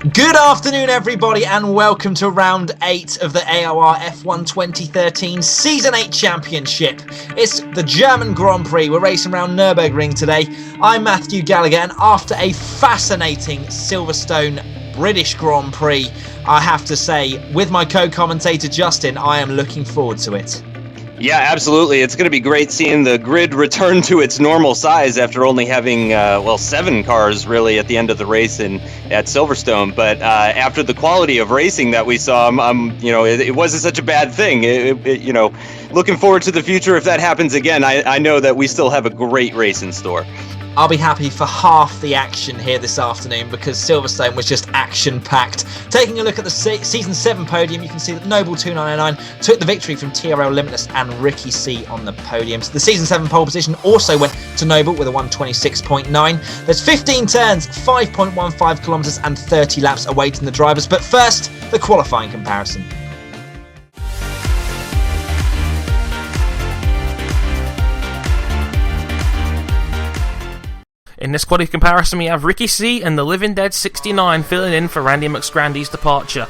Good afternoon, everybody, and welcome to round 8 of the AOR F1 2013 Season 8 Championship. It's the German Grand Prix. We're racing around Nurburgring today. I'm Matthew Gallagher, and after a fascinating Silverstone British Grand Prix, I have to say, with my co-commentator Justin, I am looking forward to it. Yeah, absolutely. It's going to be great seeing the grid return to its normal size after only having, 7 cars really at the end of the race at Silverstone. But after the quality of racing that we saw, it wasn't such a bad thing. Looking forward to the future if that happens again. I know that we still have a great race in store. I'll be happy for half the action here this afternoon because Silverstone was just action-packed. Taking a look at the Season 7 podium, you can see that Noble2999 took the victory from TRL Limitless and Ricky C on the podiums. The Season 7 pole position also went to Noble with a 1:26.9. There's 15 turns, 5.15 kilometres and 30 laps awaiting the drivers. But first, the qualifying comparison. In this quality comparison, we have Ricky C and the Living Dead 69 filling in for Randy McScrandy's departure.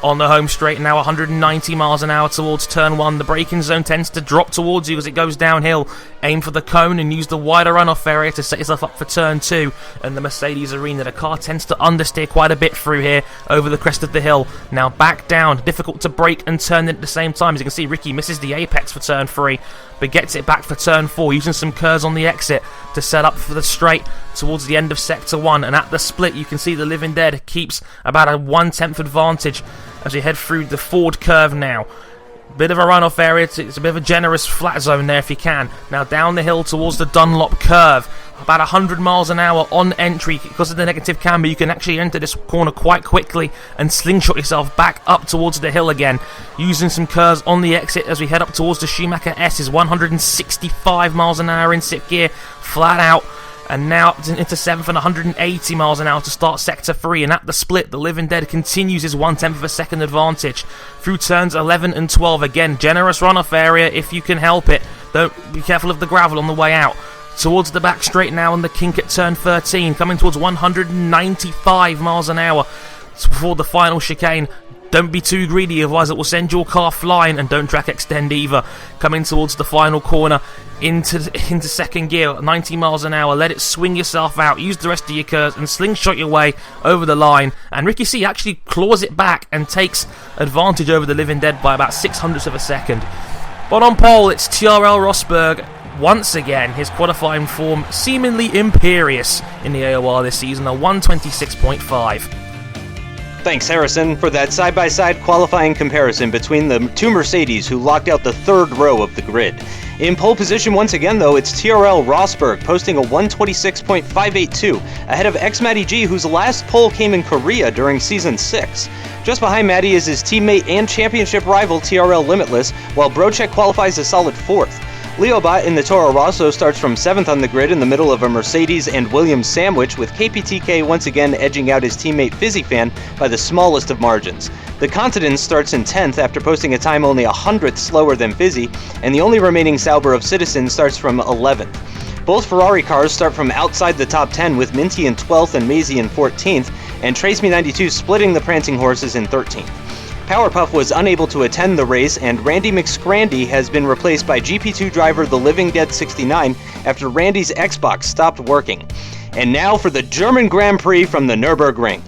On the home straight now, 190 miles an hour towards turn 1. The braking zone tends to drop towards you as it goes downhill. Aim for the cone and use the wider runoff area to set yourself up for turn 2. And the Mercedes Arena, the car tends to understeer quite a bit through here over the crest of the hill. Now back down, difficult to brake and turn at the same time. As you can see, Ricky misses the apex for turn 3, but gets it back for turn 4, using some curves on the exit to set up for the straight towards the end of sector 1. And at the split, you can see the Living Dead keeps about a 1/10 advantage as we head through the Ford curve now. Bit of a runoff area, it's a bit of a generous flat zone there if you can. Now down the hill towards the Dunlop curve, about 100 miles an hour on entry. Because of the negative camber, you can actually enter this corner quite quickly and slingshot yourself back up towards the hill again, using some curves on the exit as we head up towards the Schumacher S. Is 165 miles an hour in 6th gear, flat out. And now into 7th and 180 miles an hour to start sector 3. And at the split, the Living Dead continues his 1/10 of a second advantage through turns 11 and 12. Again, generous runoff area if you can help it. Don't be careful of the gravel on the way out. Towards the back straight now on the kink at turn 13, coming towards 195 miles an hour before the final chicane. Don't be too greedy, otherwise it will send your car flying, and don't track extend either. Coming towards the final corner into 2nd gear, 90 miles an hour. Let it swing yourself out, use the rest of your curves and slingshot your way over the line. And Ricky C actually claws it back and takes advantage over the Living Dead by about 600ths of a second. But on pole, it's TRL Rosberg. Once again, his qualifying form seemingly imperious in the AOR this season, a 1:26.5. Thanks, Harrison, for that side-by-side qualifying comparison between the two Mercedes who locked out the 3rd row of the grid. In pole position once again, though, it's TRL Rosberg, posting a 1:26.582, ahead of xMattyG, whose last pole came in Korea during Season 6. Just behind Matty is his teammate and championship rival TRL Limitless, while Brocek qualifies a solid 4th. Leobot in the Toro Rosso starts from 7th on the grid in the middle of a Mercedes and Williams sandwich, with KPTK once again edging out his teammate Fisi fan by the smallest of margins. The Continent starts in 10th after posting a time only 100th slower than Fisi, and the only remaining Sauber of Citizen starts from 11th. Both Ferrari cars start from outside the top 10, with Minty in 12th and Maisie in 14th, and TraceMe92 splitting the prancing horses in 13th. Powerpuff was unable to attend the race, and Randy McScrandy has been replaced by GP2 driver the Living Dead 69 after Randy's Xbox stopped working. And now for the German Grand Prix from the Nurburgring.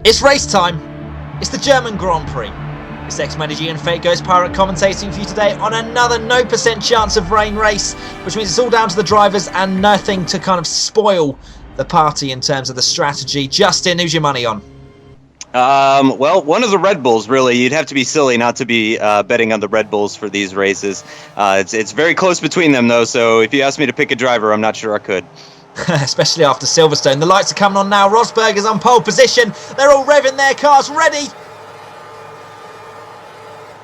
It's race time. It's the German Grand Prix. It's xMattyG and FakeGhostPirate commentating for you today on another 0% chance of rain race, which means it's all down to the drivers and nothing to kind of spoil the party in terms of the strategy. Justin, who's your money on? Well, one of the Red Bulls, really. You'd have to be silly not to be betting on the Red Bulls for these races. It's very close between them, though, so if you asked me to pick a driver, I'm not sure I could. Especially after Silverstone. The lights are coming on now. Rosberg is on pole position. They're all revving their cars ready.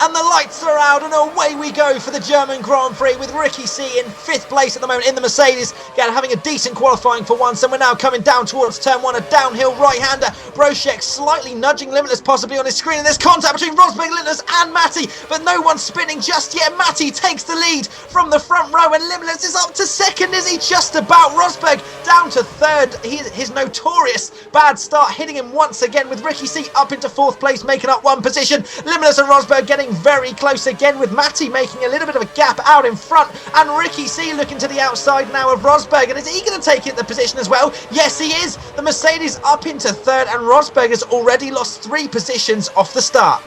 And the lights are out, and away we go for the German Grand Prix with Ricky C in 5th place at the moment in the Mercedes. Again, having a decent qualifying for once, and we're now coming down towards turn 1, a downhill right-hander. Brochek slightly nudging Limitless possibly on his screen, and there's contact between Rosberg, Limitless and Matty, but no one's spinning just yet. Matty takes the lead from the front row, and Limitless is up to 2nd, is he? Just about. Rosberg down to 3rd. His notorious bad start hitting him once again, with Ricky C up into 4th place, making up 1 position. Limitless and Rosberg getting very close again, with Matty making a little bit of a gap out in front, and Ricky C looking to the outside now of Rosberg. And is he going to take it the position as well? Yes, he is. The Mercedes up into 3rd, and Rosberg has already lost 3 positions off the start.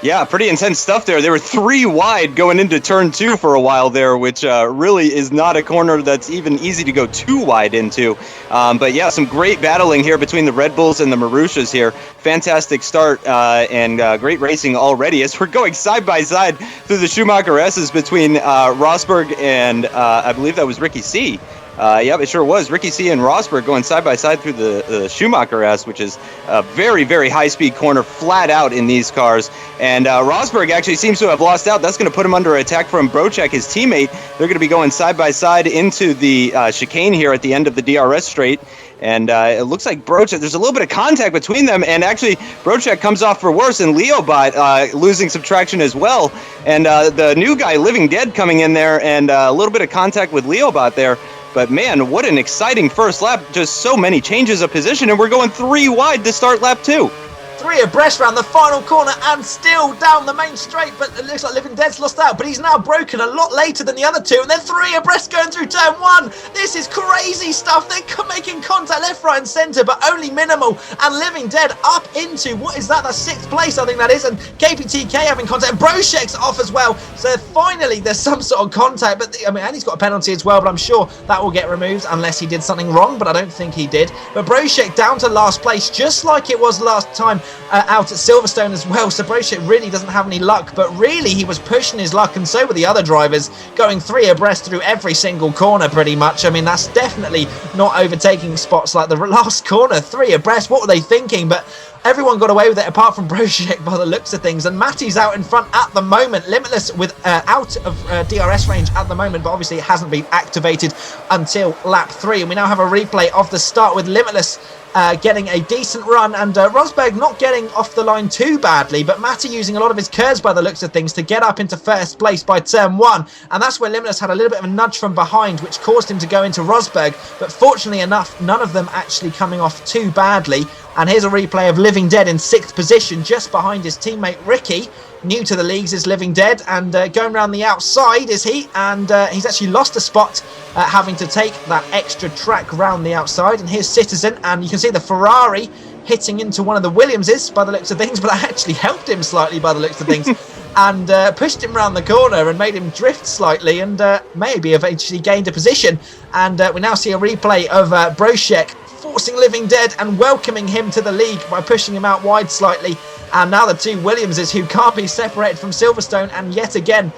Yeah, pretty intense stuff there. They were 3 wide going into turn 2 for a while there, which really is not a corner that's even easy to go too wide into. But yeah, some great battling here between the Red Bulls and the Marussias here. Fantastic start and great racing already as we're going side by side through the Schumacher S's between Rosberg and I believe that was Ricky C. Yep, it sure was. Ricky C and Rosberg going side by side through the Schumacher S, which is a very, very high-speed corner, flat out in these cars. And Rosberg actually seems to have lost out. That's going to put him under attack from Brochek, his teammate. They're going to be going side by side into the chicane here at the end of the DRS straight. And it looks like Brochek, there's a little bit of contact between them, and actually Brochek comes off for worse, and Leobot losing some traction as well. And the new guy, Living Dead, coming in there, and a little bit of contact with Leobot there. But man, what an exciting first lap. Just so many changes of position, and we're going 3 wide to start lap 2. 3 abreast round the final corner and still down the main straight, but it looks like Living Dead's lost out, but he's now broken a lot later than the other 2, and then 3 abreast going through turn 1. This is crazy stuff. They're making contact left, right and centre, but only minimal, and Living Dead up into, what is that, the 6th place I think that is, and KPTK having contact. Brochek's off as well, so finally there's some sort of contact, but I mean, and he's got a penalty as well, but I'm sure that will get removed unless he did something wrong, but I don't think he did. But Brochek down to last place, just like it was last time out at Silverstone as well. So Brochek really doesn't have any luck, but really he was pushing his luck, and so were the other drivers, going 3 abreast through every single corner pretty much. I mean, that's definitely not overtaking spots like the last corner. 3 abreast, what were they thinking? But everyone got away with it apart from Brochek by the looks of things, and Matty's out in front at the moment. Limitless with out of DRS range at the moment, but obviously it hasn't been activated until lap 3, and we now have a replay of the start with Limitless getting a decent run, and Rosberg not getting off the line too badly, but Matty using a lot of his curves by the looks of things to get up into 1st place by turn 1, and that's where Limitless had a little bit of a nudge from behind, which caused him to go into Rosberg, but fortunately enough, none of them actually coming off too badly. And here's a replay of Living Dead in 6th position, just behind his teammate Ricky. New to the leagues is Living Dead, and going around the outside is he, and he's actually lost a spot, having to take that extra track round the outside. And here's Citizen, and you can see the Ferrari hitting into one of the Williamses by the looks of things, but that actually helped him slightly by the looks of things, and pushed him around the corner and made him drift slightly, and maybe eventually gained a position. And we now see a replay of Brochek forcing Living Dead and welcoming him to the league by pushing him out wide slightly. And now the 2 Williamses who can't be separated from Silverstone, and yet again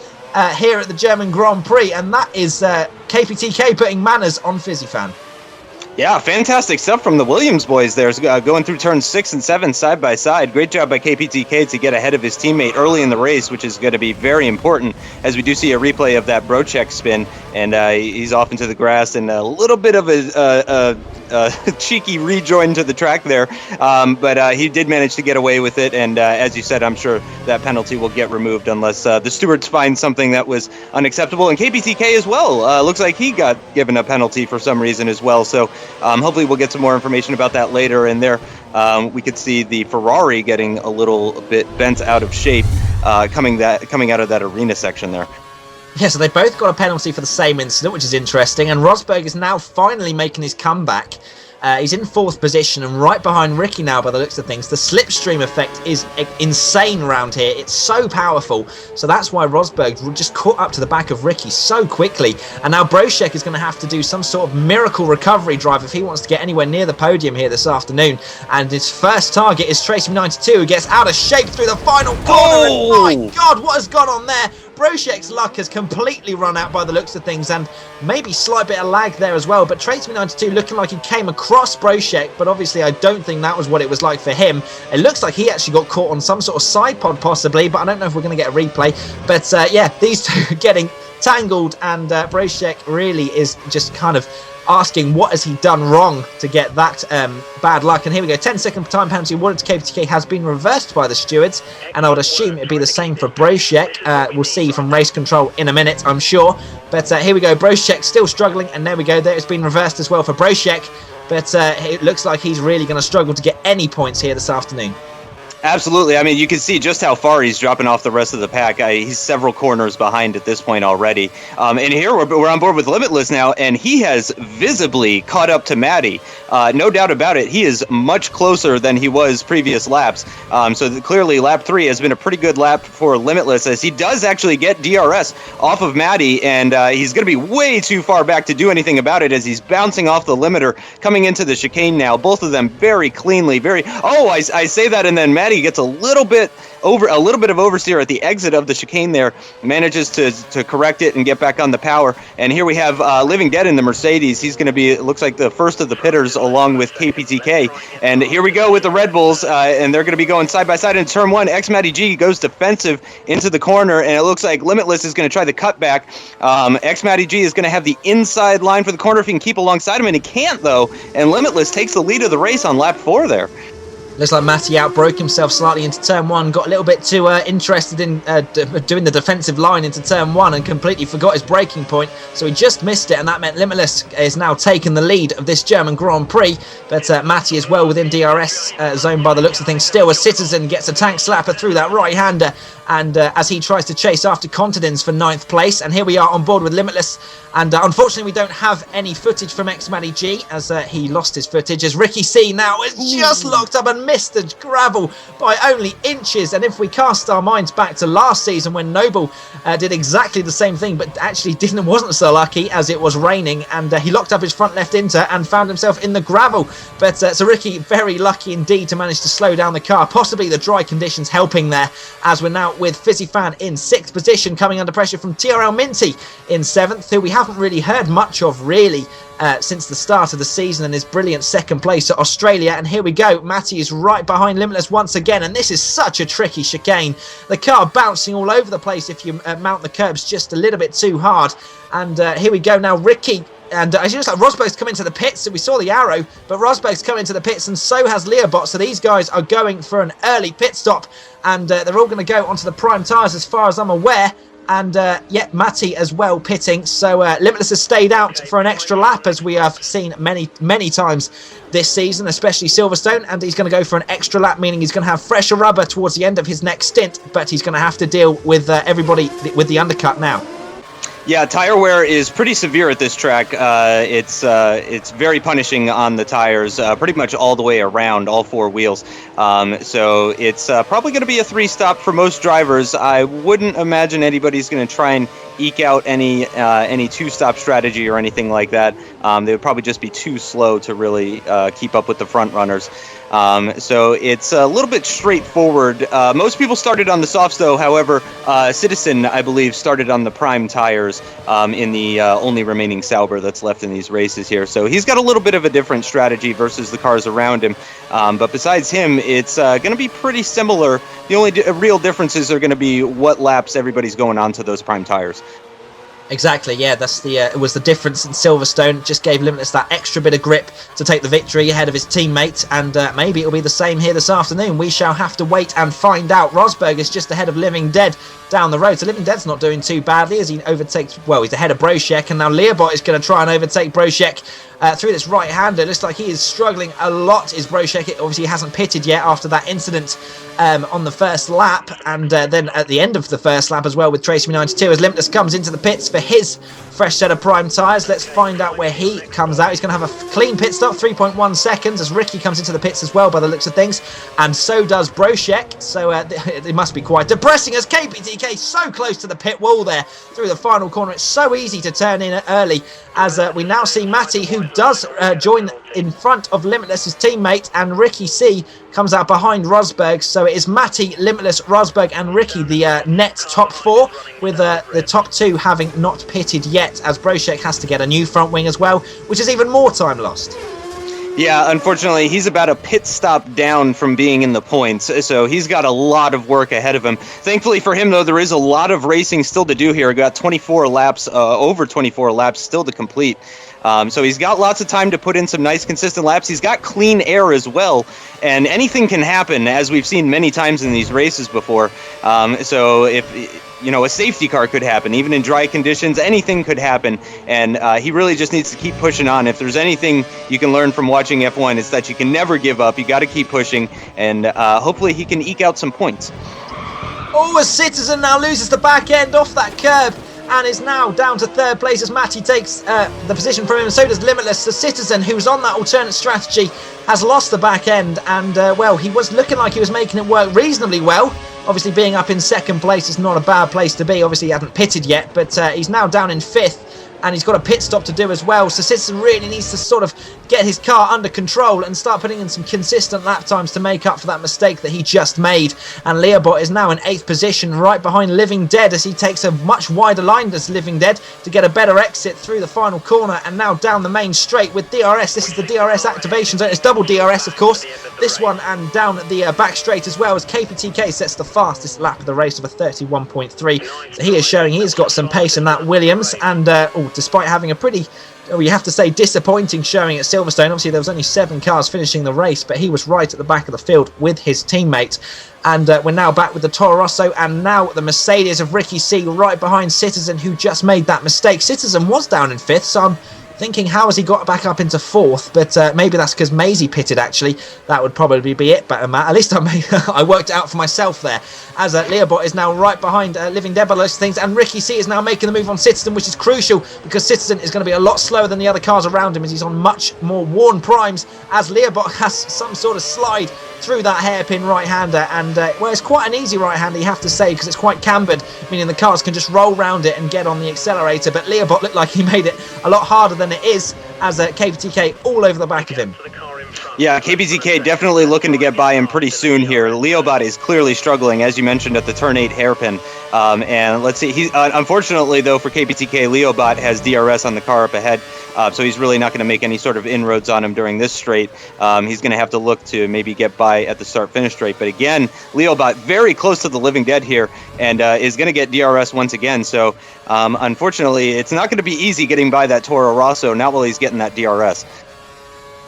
here at the German Grand Prix, and that is KPTK putting manners on Fisi Fan. Yeah, fantastic stuff from the Williams boys there, going through turns 6 and 7 side by side. Great job by KPTK to get ahead of his teammate early in the race, which is going to be very important, as we do see a replay of that Brochek spin, and he's off into the grass, and a little bit of a cheeky rejoin to the track there, but he did manage to get away with it, and as you said, I'm sure that penalty will get removed unless the stewards find something that was unacceptable. And KPTK as well, looks like he got given a penalty for some reason as well, so hopefully we'll get some more information about that later. And there we could see the Ferrari getting a little bit bent out of shape coming out of that arena section there. Yeah, so they both got a penalty for the same incident, which is interesting, and Rosberg is now finally making his comeback. He's in 4th position and right behind Ricky now by the looks of things. The slipstream effect is insane around here. It's so powerful. So that's why Rosberg just caught up to the back of Ricky so quickly. And now Brochek is going to have to do some sort of miracle recovery drive if he wants to get anywhere near the podium here this afternoon. And his first target is Tracy92, who gets out of shape through the final corner. Oh! And my God, what has gone on there? Broshek's luck has completely run out by the looks of things, and maybe slight bit of lag there as well. But Tradesman92 looking like he came across Broshek, but obviously I don't think that was what it was like for him. It looks like he actually got caught on some sort of side pod possibly, but I don't know if we're going to get a replay. But yeah, these two getting tangled, and Broshek really is just kind of asking what has he done wrong to get that bad luck. And here we go, 10-second time penalty awarded to KPTK has been reversed by the stewards, and I would assume it'd be the same for Broshek. We'll see from race control in a minute, I'm sure. But here we go, Broshek still struggling, and there we go, there it's been reversed as well for Broshek. But it looks like he's really going to struggle to get any points here this afternoon. Absolutely. I mean, you can see just how far he's dropping off the rest of the pack. He's several corners behind at this point already. And here we're on board with Limitless now, and he has visibly caught up to Matty. No doubt about it. He is much closer than he was previous laps. So clearly lap 3 has been a pretty good lap for Limitless, as he does actually get DRS off of Matty, and he's going to be way too far back to do anything about it as he's bouncing off the limiter coming into the chicane now. Both of them very cleanly, I say that, and then Matty gets a little bit of oversteer at the exit of the chicane there, manages to correct it and get back on the power. And here we have Living Dead in the Mercedes. He's going to be, it looks like, the first of the pitters along with KPTK. And here we go with the Red Bulls, and they're going to be going side by side in turn 1. xMattyG goes defensive into the corner, and it looks like Limitless is going to try the cutback. xMattyG is going to have the inside line for the corner if he can keep alongside him, and he can't though, and Limitless takes the lead of the race on lap 4 there. Looks like Matty outbroke himself slightly into turn 1, got a little bit too interested in doing the defensive line into turn 1 and completely forgot his braking point, so he just missed it, and that meant Limitless is now taking the lead of this German Grand Prix. But Matty is well within DRS zone by the looks of things. Still, a Citizen gets a tank slapper through that right-hander, and as he tries to chase after Continents for 9th place. And here we are on board with Limitless, and unfortunately we don't have any footage from xMattyG as he lost his footage, as Ricky C now is just locked up and missed the gravel by only inches. And if we cast our minds back to last season when Noble did exactly the same thing, but actually wasn't so lucky as it was raining, and he locked up his front left inter and found himself in the gravel. But so Ricky very lucky indeed to manage to slow down the car, possibly the dry conditions helping there, as we're now with Fizzy Fan in 6th position, coming under pressure from TRL Minty in 7th, who we haven't really heard much of since the start of the season, and his brilliant 2nd place at Australia. And here we go, Matty is right behind Limitless once again, and this is such a tricky chicane. The car bouncing all over the place if you mount the curbs just a little bit too hard. And here we go now, Ricky. And it looks like Rosberg's come into the pits, so we saw the arrow, but Rosberg's come into the pits, and so has Leobot. So these guys are going for an early pit stop, and they're all going to go onto the prime tyres as far as I'm aware. And yeah, Matty as well pitting. So Limitless has stayed out for an extra lap, as we have seen many times this season, especially Silverstone. And he's going to go for an extra lap, meaning he's going to have fresher rubber towards the end of his next stint, but he's going to have to deal with everybody with the undercut now. Yeah, tire wear is pretty severe at this track. It's very punishing on the tires, pretty much all the way around, all 4 wheels. So it's probably going to be a 3-stop for most drivers. I wouldn't imagine anybody's going to try and eke out any 2-stop strategy or anything like that. They would probably just be too slow to really keep up with the front runners. So it's a little bit straightforward. Most people started on the softs though. However, Citizen, I believe, started on the prime tires in the only remaining Sauber that's left in these races here. So he's got a little bit of a different strategy versus the cars around him. But besides him, it's going to be pretty similar. The only real differences are going to be what laps everybody's going on to those prime tires. Exactly, yeah, that's it was the difference in Silverstone. Just gave Limitless that extra bit of grip to take the victory ahead of his teammate, and maybe it'll be the same here this afternoon. We shall have to wait and find out. Rosberg is just ahead of Living Dead down the road, so Living Dead's not doing too badly as he overtakes, well, he's ahead of Broshek, and now Leobot is going to try and overtake Broshek through this right-hander. Looks like he is struggling a lot, is Broshek. Obviously he hasn't pitted yet after that incident on the first lap, and then at the end of the first lap as well with Tracy92, as Limitless comes into the pits for his fresh set of prime tyres. Let's find out where he comes out. He's going to have a clean pit stop, 3.1 seconds, as Ricky comes into the pits as well by the looks of things, and so does Broshek. So it must be quite depressing as KPTK so close to the pit wall there through the final corner. It's so easy to turn in early, as we now see Matty, who does join in front of Limitless's teammate, and Ricky C comes out behind Rosberg. So it is Matty, Limitless, Rosberg and Ricky, the net top 4, with the top 2 having not pitted yet, as Broshek has to get a new front wing as well, which is even more time lost. Yeah, unfortunately, he's about a pit stop down from being in the points, so he's got a lot of work ahead of him. Thankfully for him, though, there is a lot of racing still to do here. Got 24 laps, over 24 laps still to complete. So he's got lots of time to put in some nice, consistent laps. He's got clean air as well, and anything can happen, as we've seen many times in these races before. So if a safety car could happen, even in dry conditions, anything could happen, and he really just needs to keep pushing on. If there's anything you can learn from watching F1, it's that you can never give up. You got to keep pushing, and hopefully he can eke out some points. Oh, a Citizen now loses the back end off that curb, and is now down to 3rd place as Matty takes the position from him, and so does Limitless. The Citizen, who's on that alternate strategy, has lost the back end, and he was looking like he was making it work reasonably well. Obviously, being up in 2nd place is not a bad place to be. Obviously, he hasn't pitted yet, but he's now down in 5th. And he's got a pit stop to do as well. So Citizen really needs to sort of get his car under control and start putting in some consistent lap times to make up for that mistake that he just made. And Leobot is now in 8th position, right behind Living Dead, as he takes a much wider line as Living Dead to get a better exit through the final corner, and now down the main straight with DRS. This is the DRS activation zone. It's double DRS, of course, this one, and down the back straight as well, as KPTK sets the fastest lap of the race of a 31.3. So he is showing he's got some pace in that Williams, and despite having a pretty, you have to say, disappointing showing at Silverstone. Obviously, there was only 7 cars finishing the race, but he was right at the back of the field with his teammate. And we're now back with the Toro Rosso, and now the Mercedes of Ricky C right behind Citizen, who just made that mistake. Citizen was down in 5th, so I'm thinking, how has he got back up into 4th? But maybe that's because Maisie pitted, actually. That would probably be it, but Matt, at least I worked it out for myself there. As Leobot is now right behind Living Dead by those things, and Ricky C is now making the move on Citizen, which is crucial, because Citizen is going to be a lot slower than the other cars around him, as he's on much more worn primes, as Leobot has some sort of slide through that hairpin right-hander, and it's quite an easy right-hander, you have to say, because it's quite cambered, meaning the cars can just roll round it and get on the accelerator. But Leobot looked like he made it a lot harder than it is, as KPTK all over the back of him. Yeah, KPTK definitely looking to get by him pretty soon here. Leobot is clearly struggling, as you mentioned, at the turn 8 hairpin. And let's see, unfortunately, though, for KPTK, Leobot has DRS on the car up ahead, so he's really not going to make any sort of inroads on him during this straight. He's going to have to look to maybe get by at the start-finish straight. But again, Leobot very close to the Living Dead here, and is going to get DRS once again. So unfortunately, it's not going to be easy getting by that Toro Rosso, not while he's getting that DRS.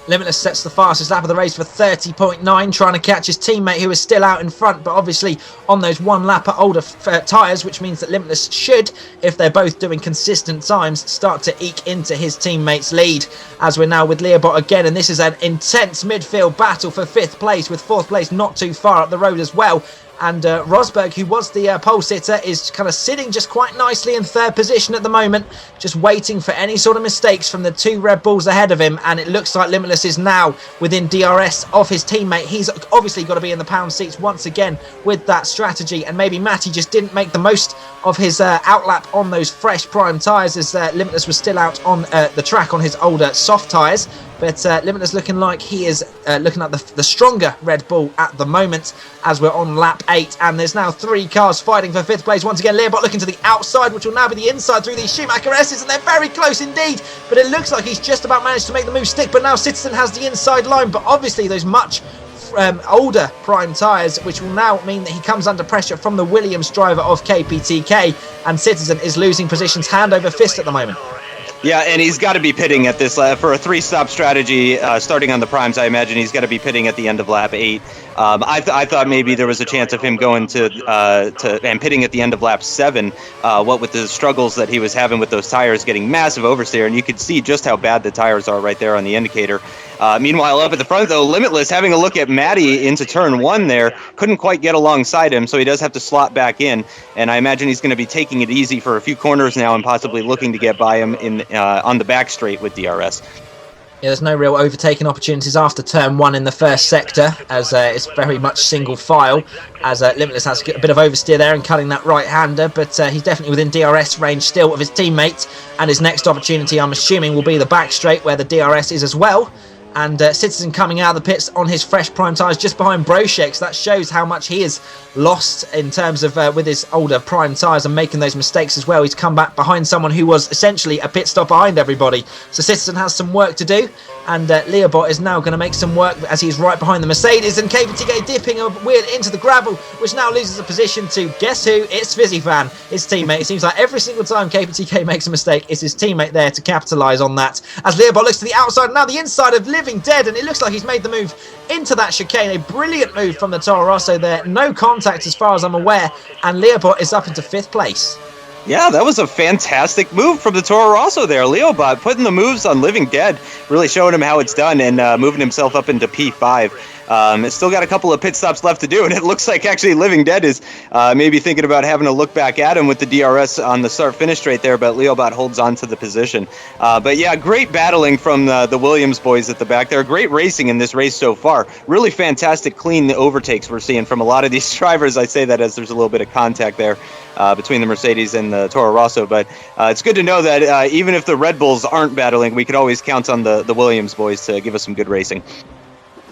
Limitless sets the fastest lap of the race for 30.9, trying to catch his teammate who is still out in front, but obviously on those one lap older tyres, which means that Limitless should, if they're both doing consistent times, start to eke into his teammate's lead. As we're now with Leobot again, and this is an intense midfield battle for 5th place, with 4th place not too far up the road as well. And Rosberg, who was the pole sitter, is kind of sitting just quite nicely in 3rd position at the moment, just waiting for any sort of mistakes from the 2 Red Bulls ahead of him. And it looks like Limitless is now within DRS of his teammate. He's obviously got to be in the pound seats once again with that strategy. And maybe Matty just didn't make the most of his outlap on those fresh prime tyres, as Limitless was still out on the track on his older soft tyres. But Limitless looking like he is looking at the stronger Red Bull at the moment, as we're on lap 8. And there's now 3 cars fighting for 5th place. Once again, Leobot looking to the outside, which will now be the inside through these Schumacher S's, and they're very close indeed. But it looks like he's just about managed to make the move stick. But now Citizen has the inside line. But obviously those much older prime tyres, which will now mean that he comes under pressure from the Williams driver of KPTK. And Citizen is losing positions hand over fist at the moment. Yeah, and he's got to be pitting at this for a 3-stop strategy, starting on the primes. I imagine he's got to be pitting at the end of lap 8. I thought maybe there was a chance of him going to and pitting at the end of lap 7. What with the struggles that he was having with those tires, getting massive oversteer, and you could see just how bad the tires are right there on the indicator. Meanwhile, up at the front, though, Limitless having a look at Matty into turn 1 there, couldn't quite get alongside him, so he does have to slot back in. And I imagine he's going to be taking it easy for a few corners now and possibly looking to get by him in on the back straight with DRS. Yeah, there's no real overtaking opportunities after turn 1 in the first sector, as it's very much single file, as Limitless has a bit of oversteer there and cutting that right-hander, but he's definitely within DRS range still of his teammates, and his next opportunity, I'm assuming, will be the back straight where the DRS is as well. And Citizen coming out of the pits on his fresh prime tyres just behind Broshek, so that shows how much he is lost in terms of with his older prime tyres and making those mistakes as well. He's come back behind someone who was essentially a pit stop behind everybody. So Citizen has some work to do, and Leobot is now going to make some work as he's right behind the Mercedes, and KPTK dipping a wheel into the gravel, which now loses a position to, guess who? It's Fisi Fan, his teammate. It seems like every single time KPTK makes a mistake, it's his teammate there to capitalise on that. As Leobot looks to the outside, now the inside of Living Dead, and it looks like he's made the move into that chicane. A brilliant move from the Toro Rosso there. No contact as far as I'm aware, and Leobot is up into 5th place. Yeah, that was a fantastic move from the Toro Rosso there. Leobot putting the moves on Living Dead, really showing him how it's done, and moving himself up into P5. It's still got a couple of pit stops left to do, and it looks like actually Living Dead is maybe thinking about having a look back at him with the DRS on the start-finish straight there, but Leobot holds on to the position. But yeah, great battling from the Williams boys at the back there. Great racing in this race so far. Really fantastic, clean overtakes we're seeing from a lot of these drivers. I say that as there's a little bit of contact there between the Mercedes and the Toro Rosso, but it's good to know that even if the Red Bulls aren't battling, we could always count on the Williams boys to give us some good racing.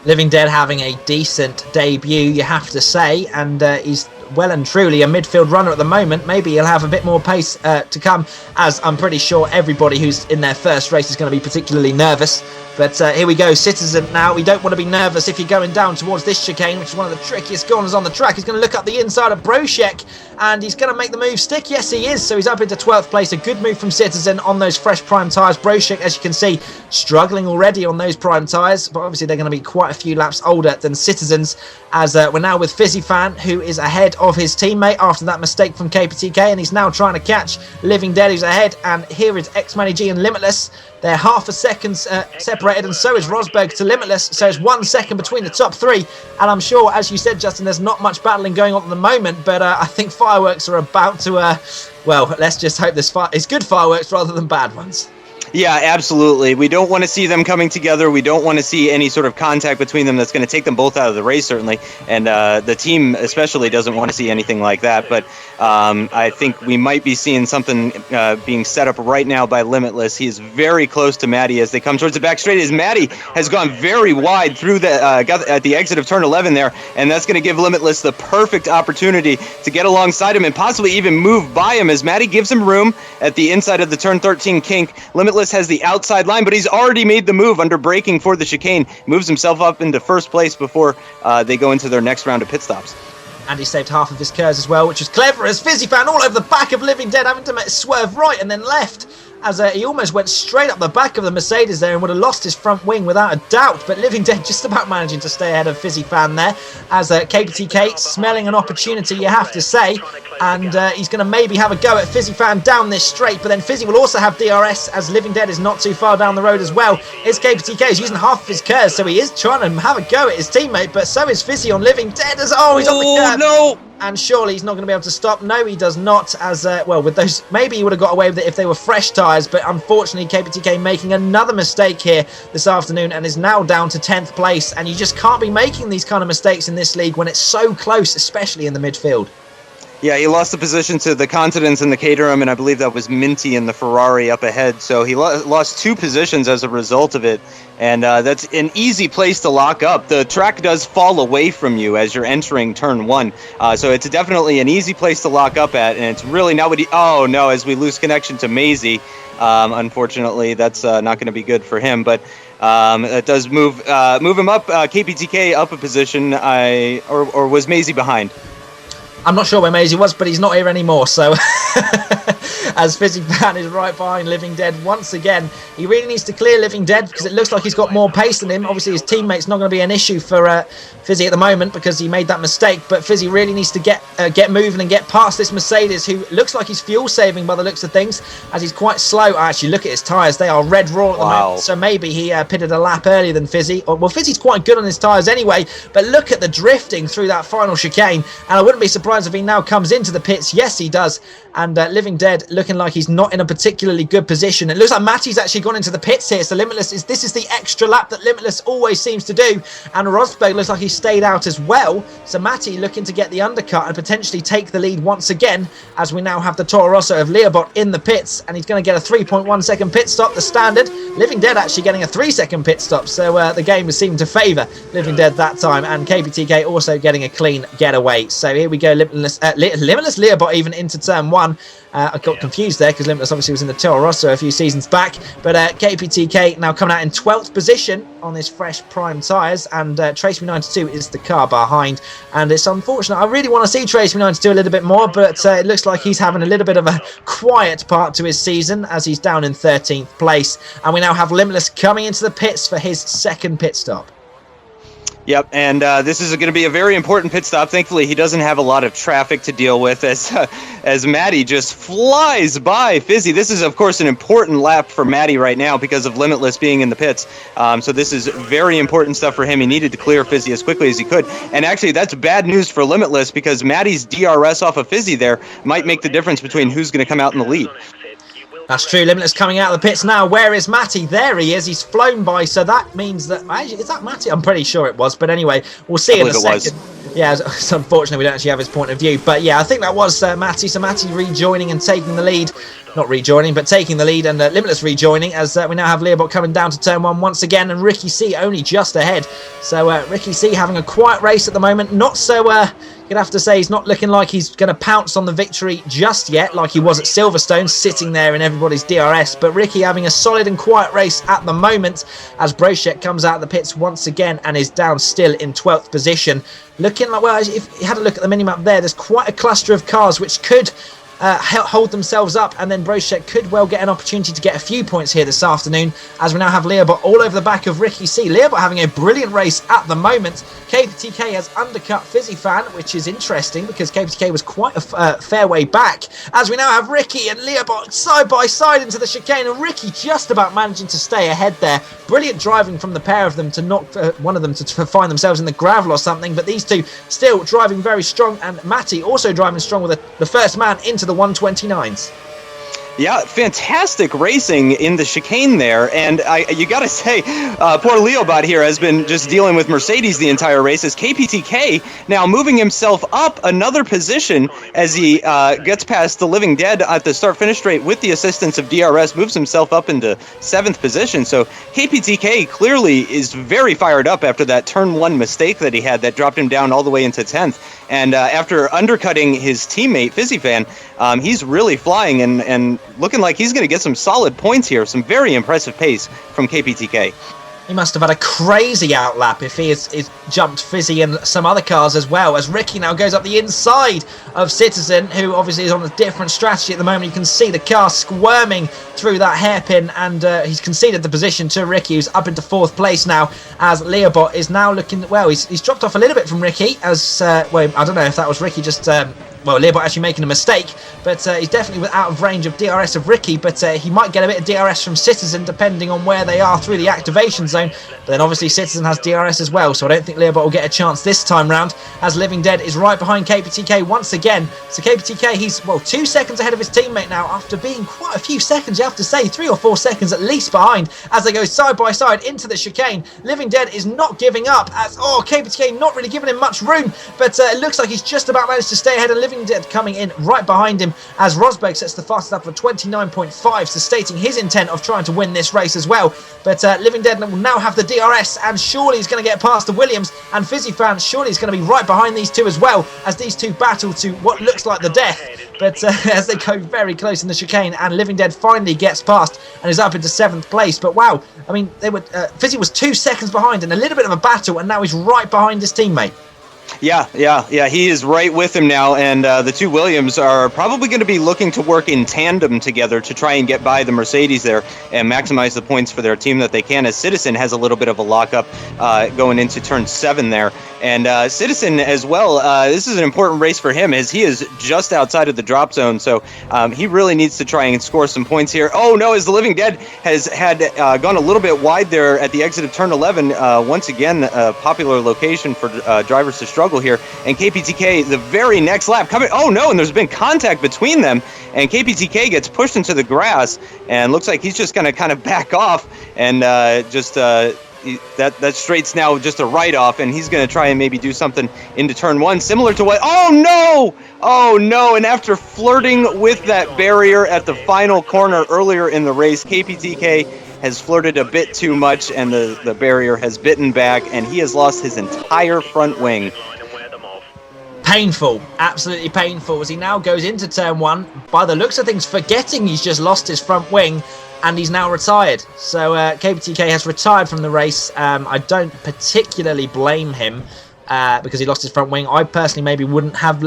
Living Dead having a decent debut, you have to say, and he's well and truly a midfield runner at the moment. Maybe he'll have a bit more pace to come, as I'm pretty sure everybody who's in their first race is going to be particularly nervous. But here we go, Citizen now. We don't want to be nervous if you're going down towards this chicane, which is one of the trickiest corners on the track. He's going to look up the inside of Broshek, and he's going to make the move stick. Yes, he is. So he's up into 12th place. A good move from Citizen on those fresh prime tyres. Broshek, as you can see, struggling already on those prime tyres, but obviously they're going to be quite a few laps older than Citizens, as we're now with Fisi Fan, who is ahead of his teammate after that mistake from KPTK, and he's now trying to catch Living Dead, who's ahead. And here is xMattyG and Limitless. They're half a second separated, and so is Rosberg to Limitless, so it's 1 second between the top 3, and I'm sure, as you said, Justin, there's not much battling going on at the moment, but I think fireworks are about to, well, let's just hope it's good fireworks rather than bad ones. Yeah, absolutely. We don't want to see them coming together. We don't want to see any sort of contact between them that's going to take them both out of the race, certainly. And the team especially doesn't want to see anything like that. But I think we might be seeing something being set up right now by Limitless. He is very close to Matty as they come towards the back straight, as Matty has gone very wide through at the exit of turn 11 there. And that's going to give Limitless the perfect opportunity to get alongside him and possibly even move by him, as Matty gives him room at the inside of the turn 13 kink. Limitless has the outside line, but he's already made the move under braking for the chicane, moves himself up into 1st place before they go into their next round of pit stops. And he saved half of his curves as well, which was clever, as Fisi Fan all over the back of Living Dead, having to swerve right and then left, as he almost went straight up the back of the Mercedes there and would have lost his front wing without a doubt. But Living Dead just about managing to stay ahead of Fisi Fan there, as KPTK smelling an opportunity, you have to say, and he's going to maybe have a go at Fisi Fan down this straight, but then Fisi will also have DRS, as Living Dead is not too far down the road as well. It's KPTK is using half of his curves, so he is trying to have a go at his teammate, but so is Fisi on Living Dead, as he's on the curb. No! And surely he's not going to be able to stop. No, he does not, as, well, with those, maybe he would have got away with it if they were fresh tyres, but unfortunately KPTK making another mistake here this afternoon and is now down to 10th place, and you just can't be making these kind of mistakes in this league when it's so close, especially in the midfield. Yeah, he lost the position to the Continents and the Caterham, and I believe that was Minty in the Ferrari up ahead. So he lost 2 positions as a result of it, and that's an easy place to lock up. The track does fall away from you as you're entering turn 1, so it's definitely an easy place to lock up at, and it's really not what he... Oh, no, as we lose connection to Maisie, unfortunately, that's not going to be good for him, but... it does move him up, KPTK up a position, or was Maisie behind? I'm not sure where Maisie was, but he's not here anymore, so as Fisi Fan is right behind Living Dead once again. He really needs to clear Living Dead because it looks like he's got more pace than him. Obviously his teammate's not going to be an issue for Fisi at the moment because he made that mistake, but Fisi really needs to get moving and get past this Mercedes, who looks like he's fuel saving by the looks of things, as he's quite slow. Actually, look at his tyres, they are red raw at the moment, so maybe he pitted a lap earlier than Fisi. Well, Fisi's quite good on his tyres anyway, but look at the drifting through that final chicane, and I wouldn't be surprised Rizovine now comes into the pits. Yes, he does. And Living Dead looking like he's not in a particularly good position. It looks like Matty's actually gone into the pits here. So Limitless this is the extra lap that Limitless always seems to do. And Rosberg looks like he stayed out as well. So Matty looking to get the undercut and potentially take the lead once again, as we now have the Toro Rosso of Leobot in the pits. And he's going to get a 3.1 second pit stop, the standard. Living Dead actually getting a 3 second pit stop. So the game seemed to favour Living Dead that time. And KPTK also getting a clean getaway. So here we go, Limitless Leobot even into turn 1. I got confused there because Limitless obviously was in the Toro Rosso a few seasons back. But KPTK now coming out in 12th position on his fresh prime tyres. And TraceMe92 is the car behind. And it's unfortunate. I really want to see TraceMe92 a little bit more. But it looks like he's having a little bit of a quiet part to his season as he's down in 13th place. And we now have Limitless coming into the pits for his second pit stop. Yep, and this is going to be a very important pit stop. Thankfully, he doesn't have a lot of traffic to deal with as Matty just flies by Fisi. This is, of course, an important lap for Matty right now because of Limitless being in the pits. So this is very important stuff for him. He needed to clear Fisi as quickly as he could. And actually, that's bad news for Limitless because Matty's DRS off of Fisi there might make the difference between who's going to come out in the lead. That's true. Limitless coming out of the pits now. Where is Matty? There he is. He's flown by. So that means that... Is that Matty? I'm pretty sure it was. But anyway, we'll see in a second. Yeah, it's unfortunately we don't actually have his point of view. But yeah, I think that was Matty. So Matty rejoining and taking the lead. Not rejoining, but taking the lead. And Limitless rejoining as we now have Leobot coming down to turn 1 once again. And Ricky C only just ahead. So Ricky C having a quiet race at the moment. Not so... You'd have to say he's not looking like he's going to pounce on the victory just yet, like he was at Silverstone, sitting there in everybody's DRS. But Ricky having a solid and quiet race at the moment as Brochek comes out of the pits once again and is down still in 12th position. Looking like, well, if you had a look at the minimap there's quite a cluster of cars which could hold themselves up, and then Brochek could well get an opportunity to get a few points here this afternoon as we now have Leobot all over the back of Ricky C. Leobot having a brilliant race at the moment. KPTK has undercut Fizzy Fan, which is interesting because KPTK was quite a fair way back as we now have Ricky and Leobot side by side into the chicane, and Ricky just about managing to stay ahead there. Brilliant driving from the pair of them to knock one of them to find themselves in the gravel or something, but these two still driving very strong, and Matty also driving strong with the first man into the 129s. Yeah, fantastic racing in the chicane there, and you gotta say, poor Leobot here has been just dealing with Mercedes the entire race, as KPTK now moving himself up another position as he gets past the Living Dead at the start-finish straight with the assistance of DRS, moves himself up into 7th position. So KPTK clearly is very fired up after that turn 1 mistake that he had that dropped him down all the way into 10th. And after undercutting his teammate, Fizzy Fan, he's really flying and looking like he's going to get some solid points here. Some very impressive pace from KPTK. He must have had a crazy outlap if he has jumped Fizzy and some other cars as well, as Ricky now goes up the inside of Citizen, who obviously is on a different strategy at the moment. You can see the car squirming through that hairpin, and he's conceded the position to Ricky, who's up into 4th place now, as Leobot is now looking... Well, he's dropped off a little bit from Ricky, as... well, I don't know if that was Ricky just... well, Leobot actually making a mistake, but he's definitely out of range of DRS of Ricky, but he might get a bit of DRS from Citizen depending on where they are through the activation zone. But then obviously Citizen has DRS as well, so I don't think Leobot will get a chance this time round, as Living Dead is right behind KPTK once again. So KPTK, he's, well, 2 seconds ahead of his teammate now after being quite a few seconds, you have to say, 3 or 4 seconds at least behind as they go side by side into the chicane. Living Dead is not giving up, as, KPTK not really giving him much room, but it looks like he's just about managed to stay ahead, and Living Dead coming in right behind him as Rosberg sets the fastest lap for 29.5, so stating his intent of trying to win this race as well. But Living Dead will now have the DRS, and surely he's going to get past the Williams, and Fizzy Fan surely is going to be right behind these two as well, as these two battle to what looks like the death. But as they go very close in the chicane, and Living Dead finally gets past and is up into 7th place. But wow, I mean, they were Fizzy was 2 seconds behind and a little bit of a battle, and now he's right behind his teammate. Yeah, he is right with him now, and the two Williams are probably going to be looking to work in tandem together to try and get by the Mercedes there and maximize the points for their team that they can, as Citizen has a little bit of a lockup going into turn 7 there. And Citizen as well, this is an important race for him as he is just outside of the drop zone, so he really needs to try and score some points here. Oh no, as the Living Dead has had gone a little bit wide there at the exit of turn 11, once again a popular location for drivers to struggle struggle here. And KPTK, the very next lap, coming. Oh no! And there's been contact between them, and KPTK gets pushed into the grass, and looks like he's just going to kind of back off, and that straight's now just a write-off, and he's going to try and maybe do something into turn 1, similar to what... Oh, no! Oh, no! And after flirting with that barrier at the final corner earlier in the race, KPTK has flirted a bit too much, and the barrier has bitten back, and he has lost his entire front wing. Painful, absolutely painful, as he now goes into turn 1, by the looks of things, forgetting he's just lost his front wing, and he's now retired. So KPTK has retired from the race. I don't particularly blame him because he lost his front wing. I personally maybe wouldn't have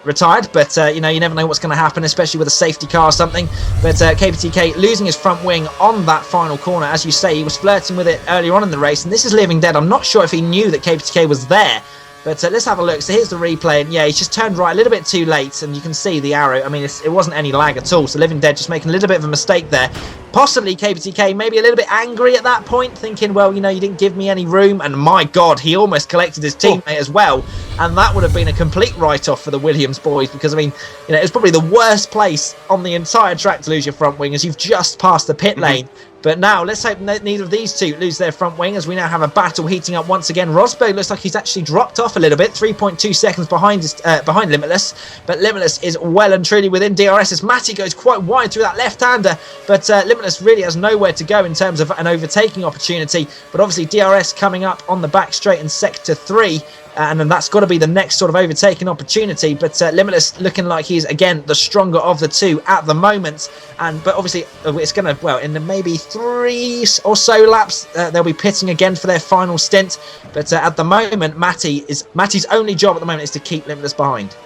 retired, but you know, you never know what's going to happen, especially with a safety car or something. But KPTK losing his front wing on that final corner, as you say, he was flirting with it earlier on in the race, and this is Living Dead. I'm not sure if he knew that KPTK was there. But let's have a look. So here's the replay, and yeah, he's just turned right a little bit too late, and you can see the arrow. I mean, it wasn't any lag at all, so Living Dead just making a little bit of a mistake there. Possibly KPTK maybe a little bit angry at that point, thinking, well, you know, you didn't give me any room, and my God, he almost collected his teammate as well, and that would have been a complete write-off for the Williams boys, because, I mean, you know, it's probably the worst place on the entire track to lose your front wing, as you've just passed the pit lane. But now, let's hope neither of these two lose their front wing, as we now have a battle heating up once again. Rosberg looks like he's actually dropped off a little bit, 3.2 seconds behind Limitless. But Limitless is well and truly within DRS, as Matty goes quite wide through that left-hander. But Limitless really has nowhere to go in terms of an overtaking opportunity. But obviously DRS coming up on the back straight in Sector 3. And then that's got to be the next sort of overtaking opportunity. But Limitless looking like he's, again, the stronger of the two at the moment. But obviously, it's going to, well, in the maybe 3 or so laps, they'll be pitting again for their final stint. But at the moment, Matty's only job at the moment is to keep Limitless behind.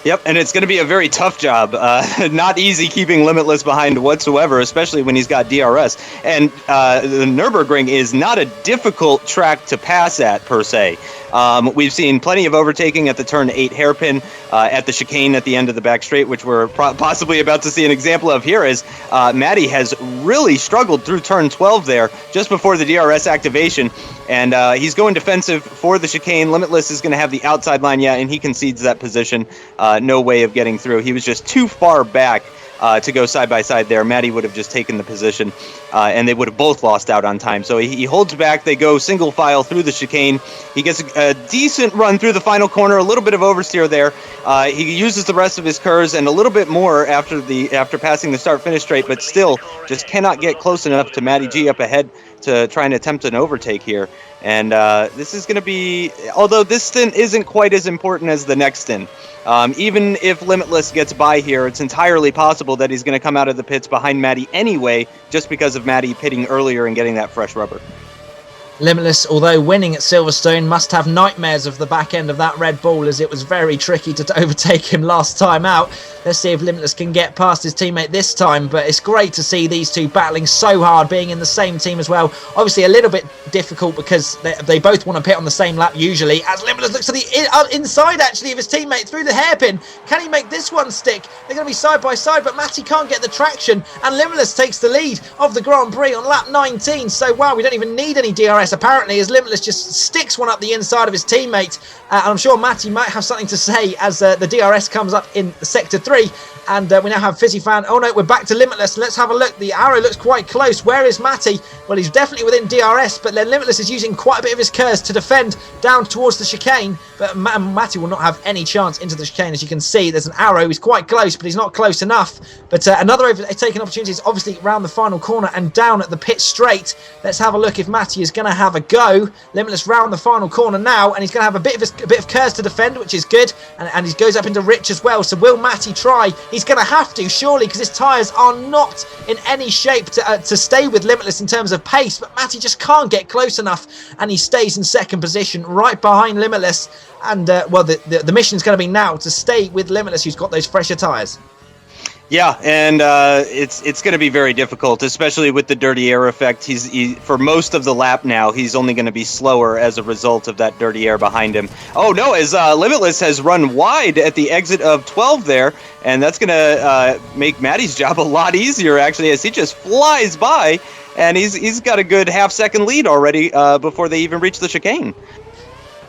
Yep, and it's going to be a very tough job. Not easy keeping Limitless behind whatsoever, especially when he's got DRS. And the Nurburgring is not a difficult track to pass at, per se. We've seen plenty of overtaking at the turn 8 hairpin, at the chicane at the end of the back straight, which we're possibly about to see an example of here, as Matty has really struggled through turn 12 there, just before the DRS activation. And he's going defensive for the chicane. Limitless is going to have the outside line, yeah, and he concedes that position. No way of getting through. He was just too far back to go side by side there. Matty would have just taken the position, and they would have both lost out on time. So he holds back. They go single file through the chicane. He gets a decent run through the final corner, a little bit of oversteer there. He uses the rest of his curves and a little bit more after passing the start-finish straight, but still just cannot get close enough to MattyG up ahead to try and attempt an overtake here. And this is going to be, although this stint isn't quite as important as the next stint. Even if Limitless gets by here, it's entirely possible that he's going to come out of the pits behind Matty anyway, just because of Matty pitting earlier and getting that fresh rubber. Limitless, although winning at Silverstone, must have nightmares of the back end of that Red Bull, as it was very tricky to overtake him last time out. Let's see if Limitless can get past his teammate this time, but it's great to see these two battling so hard, being in the same team as well. Obviously a little bit difficult because they both want to pit on the same lap usually, as Limitless looks to the inside actually of his teammate through the hairpin. Can he make this one stick? They're going to be side by side, but Matty can't get the traction, and Limitless takes the lead of the Grand Prix on lap 19. So wow, we don't even need any DRS apparently, as Limitless just sticks one up the inside of his teammate. And I'm sure Matty might have something to say as the DRS comes up in Sector 3. And we now have Fisi fan. Oh no, we're back to Limitless. Let's have a look. The arrow looks quite close. Where is Matty? Well, he's definitely within DRS, but then Limitless is using quite a bit of his curves to defend down towards the chicane. But Matty will not have any chance into the chicane. As you can see, there's an arrow. He's quite close, but he's not close enough. But another overtaking opportunity is obviously around the final corner and down at the pit straight. Let's have a look if Matty is going to have a go. Limitless round the final corner now, and he's going to have a bit of curves to defend, which is good. And he goes up into Rich as well. So will Matty try? He's going to have to, surely, because his tyres are not in any shape to stay with Limitless in terms of pace, but Matty just can't get close enough, and he stays in second position right behind Limitless. And well, the mission is going to be now to stay with Limitless, who's got those fresher tyres. Yeah, and it's going to be very difficult, especially with the dirty air effect. For most of the lap now, he's only going to be slower as a result of that dirty air behind him. Oh no, as Limitless has run wide at the exit of 12 there, and that's going to make Matty's job a lot easier, actually, as he just flies by, and he's got a good half-second lead already before they even reach the chicane.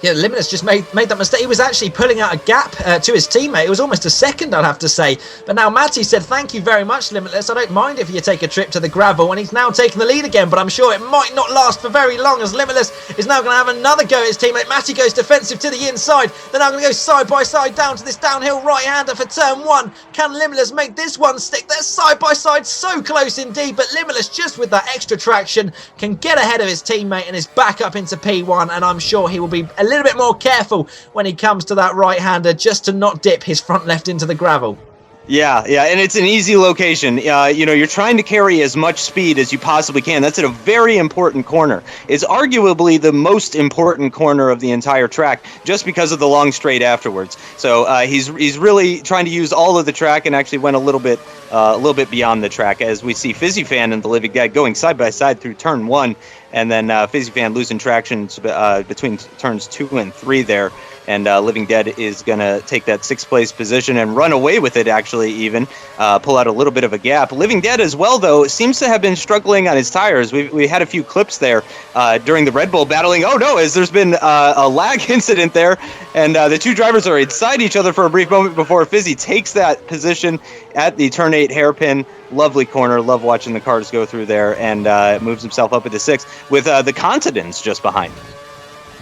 Yeah, Limitless just made that mistake. He was actually pulling out a gap to his teammate. It was almost a second, I'd have to say. But now Matty said, thank you very much, Limitless. I don't mind if you take a trip to the gravel. And he's now taking the lead again. But I'm sure it might not last for very long, as Limitless is now going to have another go at his teammate. Matty goes defensive to the inside. They're now going to go side by side down to this downhill right-hander for turn 1. Can Limitless make this one stick? They're side by side, so close indeed. But Limitless, just with that extra traction, can get ahead of his teammate and is back up into P1. And I'm sure he will be a little bit more careful when he comes to that right-hander, just to not dip his front left into the gravel. Yeah, and it's an easy location. You're trying to carry as much speed as you possibly can. That's at a very important corner. It's arguably the most important corner of the entire track, just because of the long straight afterwards. So he's really trying to use all of the track, and actually went a little bit beyond the track, as we see Fizzy Fan and the Living Dead going side by side through turn 1, and then Fizzy Fan losing traction between turns 2 and 3 there. And Living Dead is going to take that 6th place position and run away with it, actually, even pull out a little bit of a gap. Living Dead as well, though, seems to have been struggling on his tires. We had a few clips there during the Red Bull battling. Oh, no, as there's been a lag incident there, and the two drivers are inside each other for a brief moment before Fizzy takes that position at the turn 8 hairpin. Lovely corner. Love watching the cars go through there, and moves himself up into 6th with the Continents just behind.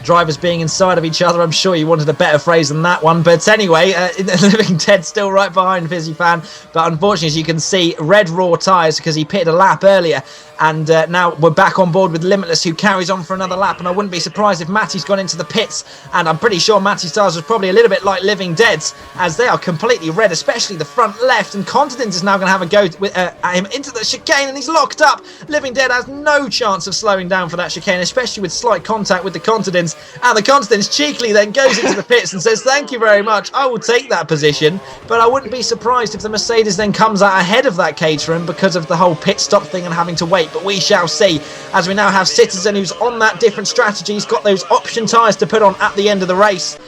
Drivers being inside of each other. I'm sure you wanted a better phrase than that one. But anyway, Living Dead still right behind Fizzy Fan. But unfortunately, as you can see, red raw tyres because he pitted a lap earlier. And now we're back on board with Limitless, who carries on for another lap. And I wouldn't be surprised if Matty's gone into the pits. And I'm pretty sure Matty's tyres was probably a little bit like Living Dead's, as they are completely red, especially the front left. And Continent is now going to have a go at him into the chicane, and he's locked up. Living Dead has no chance of slowing down for that chicane, especially with slight contact with the Continents. And the Continents cheekily then goes into the pits and says, thank you very much, I will take that position. But I wouldn't be surprised if the Mercedes then comes out ahead of that Caterham because of the whole pit stop thing and having to wait. But we shall see, as we now have Citizen, who's on that different strategy. He's got those option tyres to put on at the end of the race.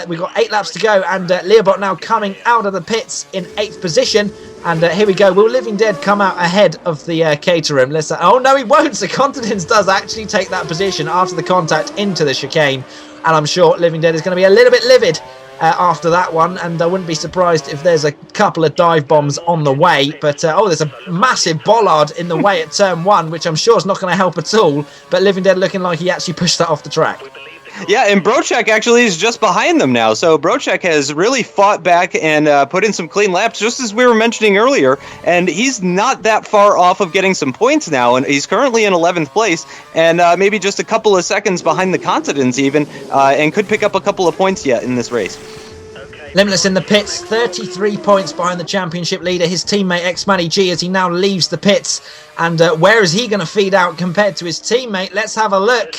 We've got 8 laps to go, and Learbot now coming out of the pits in 8th position. And here we go. Will Living Dead come out ahead of the Caterham? Oh, no, he won't. So Continents does actually take that position after the contact into the chicane. And I'm sure Living Dead is going to be a little bit livid after that one. And I wouldn't be surprised if there's a couple of dive bombs on the way. But, there's a massive bollard in the way at turn 1, which I'm sure is not going to help at all. But Living Dead looking like he actually pushed that off the track. Yeah, and Brochek actually is just behind them now. So Brochek has really fought back and put in some clean laps, just as we were mentioning earlier. And he's not that far off of getting some points now. And he's currently in 11th place, and maybe just a couple of seconds behind the Continents even, and could pick up a couple of points yet in this race. Limitless in the pits, 33 points behind the championship leader, his teammate xMattyG, as he now leaves the pits. And where is he going to feed out compared to his teammate? Let's have a look.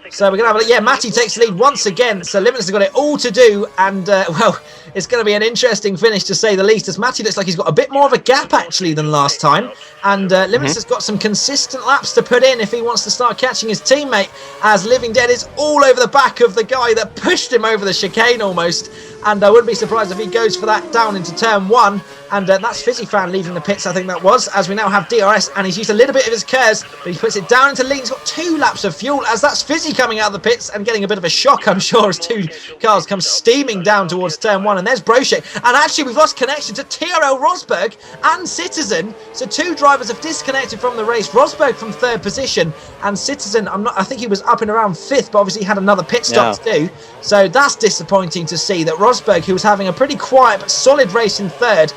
So we're going to have a look. Yeah, Matty takes the lead once again. So Limitless has got it all to do. And, well, it's going to be an interesting finish, to say the least, as Matty looks like he's got a bit more of a gap, actually, than last time. And Limitless has got some consistent laps to put in if he wants to start catching his teammate, as Living Dead is all over the back of the guy that pushed him over the chicane almost. And I wouldn't be surprised if he goes for that down into turn 1. And that's Fizzy Fan leaving the pits, I think that was, as we now have DRS, and he's used a little bit of his KERS, but he puts it down into lead. He's got 2 laps of fuel, as that's Fizzy coming out of the pits and getting a bit of a shock, I'm sure, as 2 cars come steaming down towards turn 1. And there's Brochek. And actually, we've lost connection to TRL Rosberg and Citizen. So 2 drivers have disconnected from the race. Rosberg from 3rd position, and Citizen, I think he was up and around 5th, but obviously he had another pit stop to do. So that's disappointing to see that Rosberg, who was having a pretty quiet but solid race in 3rd,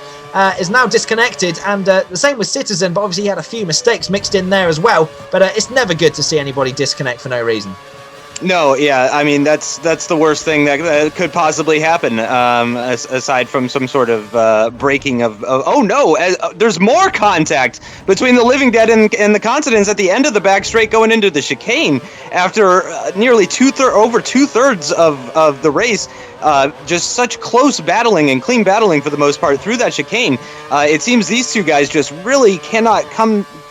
is now disconnected, and the same with Citizen, but obviously he had a few mistakes mixed in there as well. But it's never good to see anybody disconnect for no reason. No, yeah, I mean, that's the worst thing that could possibly happen, aside from some sort of breaking of oh no, there's more contact between the Living Dead and the Continents at the end of the back straight going into the chicane after nearly over two-thirds of the race. Just such close battling and clean battling for the most part through that chicane. It seems these two guys just really cannot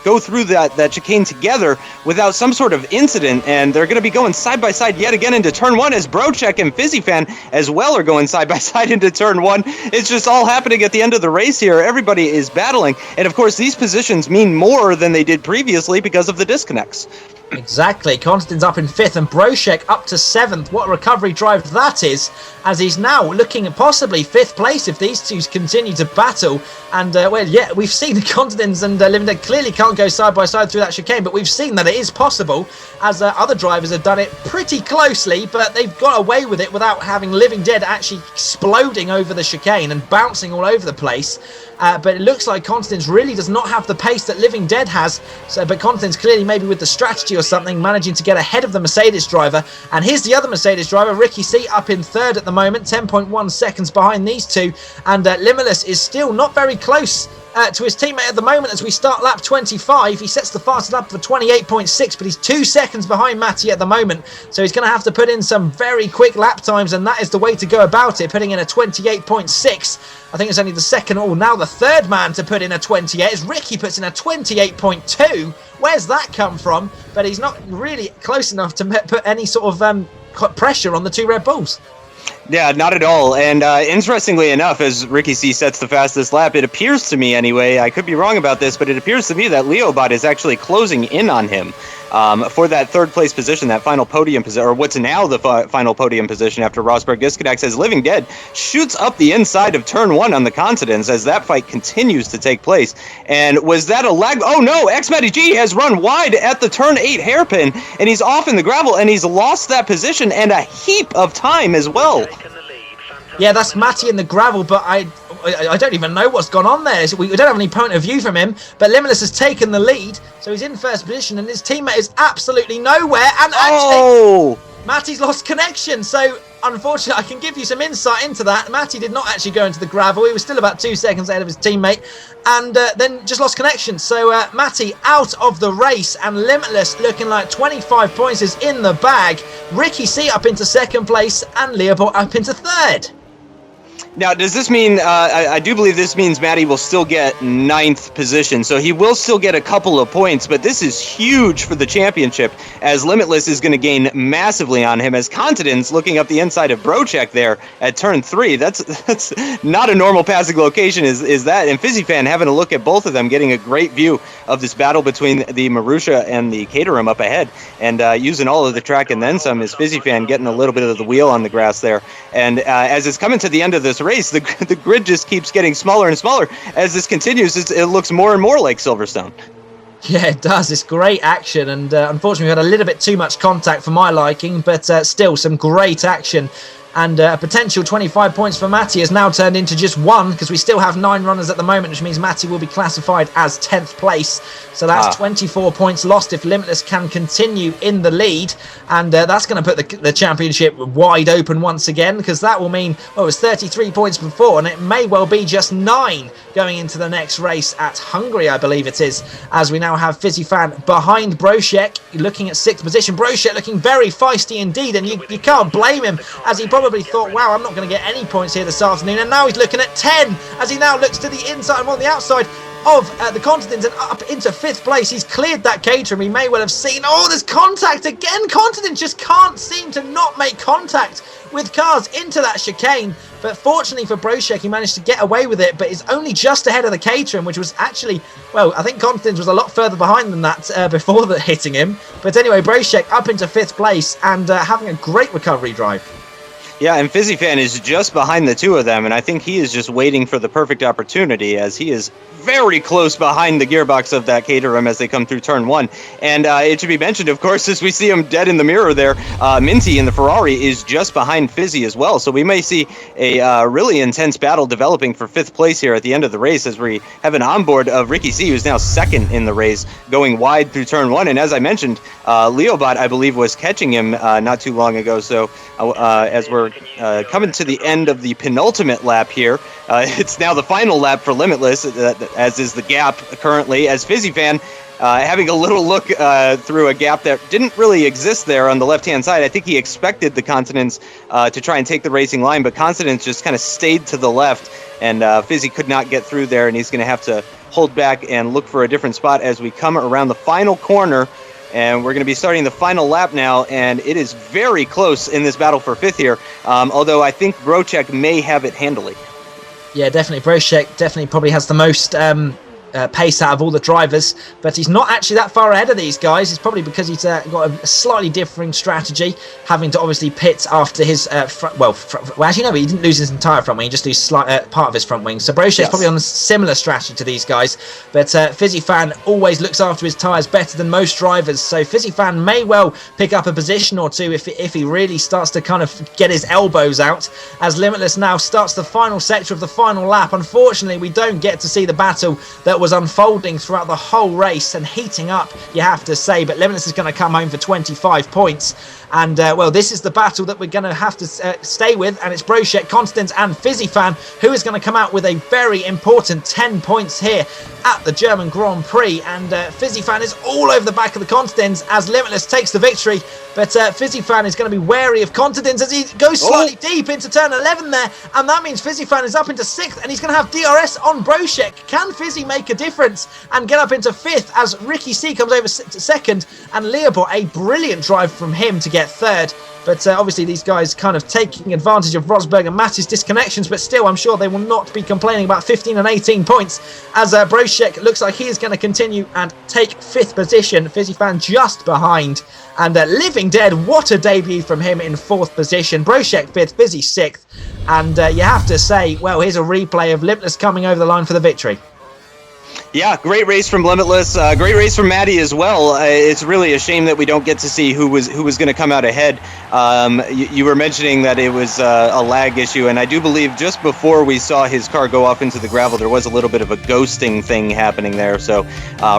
go through that chicane together without some sort of incident, and they're going to be going side by side yet again into turn 1, as Brochek and Fizzy Fan as well are going side by side into turn 1. It's just all happening at the end of the race here. Everybody is battling, and of course these positions mean more than they did previously because of the disconnects. Exactly. Konstantin's up in 5th and Brošek up to 7th. What a recovery drive that is, as he's now looking at possibly 5th place if these two continue to battle. And, well, yeah, we've seen Konstantin's and Living Dead clearly can't go side by side through that chicane, but we've seen that it is possible, as other drivers have done it pretty closely, but they've got away with it without having Living Dead actually exploding over the chicane and bouncing all over the place. But it looks like Konstantin's really does not have the pace that Living Dead has. But Konstantin's clearly maybe with the strategy or something managing to get ahead of the Mercedes driver. And here's the other Mercedes driver, Ricky C, up in 3rd at the moment, 10.1 seconds behind these two. And Limitless is still not very close to his teammate at the moment as we start lap 25. He sets the fastest lap for 28.6, but he's 2 seconds behind Matty at the moment. So he's going to have to put in some very quick lap times, and that is the way to go about it, putting in a 28.6. I think it's only the second, or now the third man to put in a 28, as Ricky puts in a 28.2. Where's that come from? But he's not really close enough to put any sort of pressure on the two Red Bulls. Yeah, not at all. And interestingly enough, as Ricky C sets the fastest lap, it appears to me anyway, I could be wrong about this, but it appears to me that Leobot is actually closing in on him for that 3rd place position, that final podium position, or what's now the final podium position after Rosberg disconnects, as Living Dead shoots up the inside of turn 1 on the Continents as that fight continues to take place. And was that a lag? Oh no, xMattyG has run wide at the turn 8 hairpin, and he's off in the gravel, and he's lost that position and a heap of time as well. Yeah, that's Matty in the gravel, but I don't even know what's gone on there. We don't have any point of view from him, but Limitless has taken the lead, so he's in 1st position, and his teammate is absolutely nowhere, and actually, Matty's lost connection, so unfortunately, I can give you some insight into that. Matty did not actually go into the gravel. He was still about 2 seconds ahead of his teammate, and then just lost connection. So Matty out of the race, and Limitless looking like 25 points is in the bag. Ricky C up into 2nd place, and Leopold up into 3rd. Now, does this mean, I do believe this means Matty will still get 9th position, so he will still get a couple of points, but this is huge for the championship, as Limitless is going to gain massively on him, as Continent's looking up the inside of Brošek there at turn 3. That's not a normal passing location, is that, and Fisi Fan having a look at both of them, getting a great view of this battle between the Marussia and the Caterham up ahead, and using all of the track and then some, is Fisi Fan getting a little bit of the wheel on the grass there, and as it's coming to the end of this race, the grid just keeps getting smaller and smaller. As this continues, it looks more and more like Silverstone. Yeah, it does. It's great action, and unfortunately we had a little bit too much contact for my liking, but still some great action. And a potential 25 points for Matty has now turned into just 1, because we still have 9 runners at the moment, which means Matty will be classified as 10th place. So that's 24 points lost if Limitless can continue in the lead. And that's going to put the championship wide open once again, because that will mean, well, it was 33 points before, and it may well be just 9 going into the next race at Hungary, I believe it is, as we now have Fisi Fan behind Brošek, looking at 6th position. Brošek looking very feisty indeed, and you can't blame him, as he probably thought, wow, I'm not going to get any points here this afternoon, and now he's looking at 10 as he now looks to the inside and on the outside of the Continent and up into 5th place. He's cleared that Caterham. He may well have seen, oh, there's contact again. Continent just can't seem to not make contact with cars into that chicane, but fortunately for Brošek, he managed to get away with it, but is only just ahead of the Caterham, which was actually, well, I think Continent was a lot further behind than that before hitting him. But anyway, Brošek up into 5th place and having a great recovery drive. Yeah, and Fisi Fan is just behind the two of them, and I think he is just waiting for the perfect opportunity, as he is very close behind the gearbox of that Caterham as they come through turn 1. And it should be mentioned, of course, as we see him dead in the mirror there, Minty in the Ferrari is just behind Fisi as well. So we may see a really intense battle developing for 5th place here at the end of the race, as we have an onboard of Ricky C, who's now 2nd in the race, going wide through turn 1. And as I mentioned, Leobot, I believe, was catching him not too long ago. So as we're coming to the end of the penultimate lap here, it's now the final lap for Limitless, as is the gap currently, as Fisi Fan having a little look through a gap that didn't really exist there on the left-hand side. I think he expected the Continents to try and take the racing line, but Continents just kind of stayed to the left, and Fisi could not get through there, and he's going to have to hold back and look for a different spot as we come around the final corner. And we're going to be starting the final lap now, and it is very close in this battle for 5th here, although I think Brošek may have it handily. Yeah, definitely. Brošek definitely probably has the most pace out of all the drivers, but he's not actually that far ahead of these guys. It's probably because he's got a slightly differing strategy, having to obviously pit after his front, well, actually no, but he didn't lose his entire front wing, he just lost part of his front wing. So Brochek's probably on a similar strategy to these guys, but Fisi Fan always looks after his tyres better than most drivers, so Fisi Fan may well pick up a position or two if he really starts to kind of get his elbows out, as Limitless now starts the final sector of the final lap. Unfortunately, we don't get to see the battle that was unfolding throughout the whole race and heating up, you have to say, but Limitless is going to come home for 25 points. And, well, this is the battle that we're going to have to stay with, and it's Brochek, Constance and Fisi Fan who is going to come out with a very important 10 points here at the German Grand Prix. And Fisi Fan is all over the back of the Constance as Limitless takes the victory, but Fisi Fan is going to be wary of Constance as he goes slightly deep into turn 11 there, and that means Fisi Fan is up into 6th, and he's going to have DRS on Brochek. Can Fisi make a difference and get up into 5th as Ricky C comes over to 2nd, and Leobot, a brilliant drive from him to get 3rd. But obviously these guys kind of taking advantage of Rosberg and Matty's disconnections, but still I'm sure they will not be complaining about 15 and 18 points as Brochek looks like he is going to continue and take 5th position. Fisi Fan just behind, and Living Dead, what a debut from him in 4th position. Brochek 5th, Fisi 6th, and you have to say, well, here's a replay of Limitless coming over the line for the victory. Yeah, great race from Limitless. Great race from Matty as well. It's really a shame that we don't get to see who was going to come out ahead. You were mentioning that it was a lag issue, and I do believe just before we saw his car go off into the gravel, there was a little bit of a ghosting thing happening there. So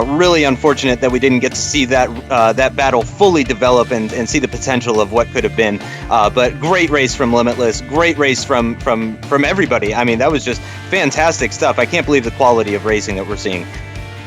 really unfortunate that we didn't get to see that that battle fully develop and see the potential of what could have been. But great race from Limitless. Great race from everybody. I mean, that was just fantastic stuff. I can't believe the quality of racing that we're seeing.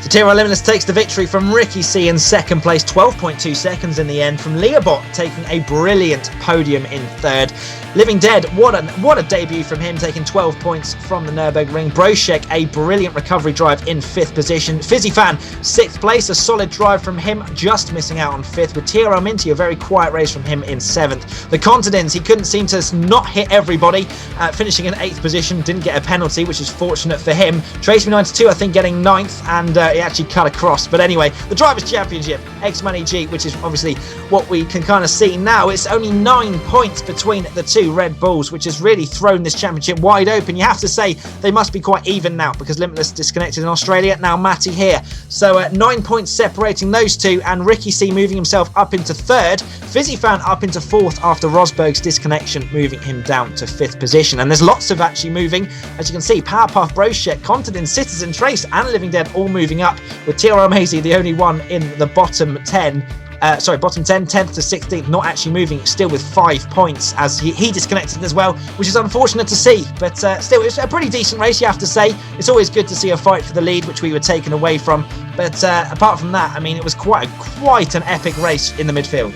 So AOR Limitless takes the victory from Ricky C in 2nd place, 12.2 seconds in the end, from Leobot taking a brilliant podium in 3rd. Living Dead, what a debut from him, taking 12 points from the Nurburgring. Brochek, a brilliant recovery drive in 5th position. Fisi Fan, 6th place, a solid drive from him, just missing out on 5th, with TRL Minty, a very quiet race from him in 7th. The Continents, he couldn't seem to not hit everybody, finishing in 8th position, didn't get a penalty, which is fortunate for him. Tracy92, I think, getting 9th, and he actually cut across. But anyway, the Drivers' Championship, xMattyG, which is obviously what we can kind of see now. It's only 9 points between the two Red Bulls, which has really thrown this championship wide open. You have to say they must be quite even now, because Limitless disconnected in Australia, now Matty here. So 9 points separating those two, and Ricky C moving himself up into 3rd. Fisi Fan up into 4th after Rosberg's disconnection, moving him down to 5th position. And there's lots of actually moving, as you can see. Powerpuff, Brochek, Continent, Citizen, Trace and Living Dead all moving up, with TRL Maisie the only one in the bottom 10. Bottom 10, 10th to 16th, not actually moving, still with 5 points as he disconnected as well, which is unfortunate to see. But still, it's a pretty decent race, you have to say. It's always good to see a fight for the lead, which we were taken away from. But apart from that, I mean, it was quite an epic race in the midfield.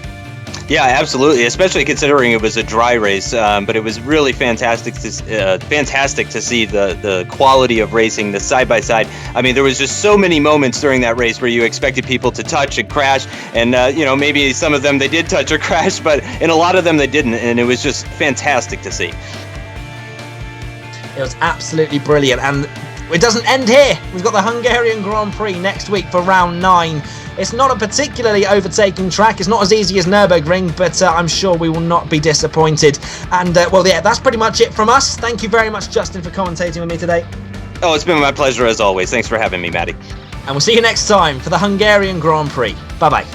Yeah, absolutely, especially considering it was a dry race, but it was really fantastic to see the quality of racing, the side-by-side. I mean, there was just so many moments during that race where you expected people to touch and crash, and maybe some of them they did touch or crash, but in a lot of them they didn't, and it was just fantastic to see. It was absolutely brilliant, and it doesn't end here. We've got the Hungarian Grand Prix next week for round 9. It's not a particularly overtaking track. It's not as easy as Nurburgring, but I'm sure we will not be disappointed. And, well, yeah, that's pretty much it from us. Thank you very much, Justin, for commentating with me today. Oh, it's been my pleasure as always. Thanks for having me, Matty. And we'll see you next time for the Hungarian Grand Prix. Bye-bye.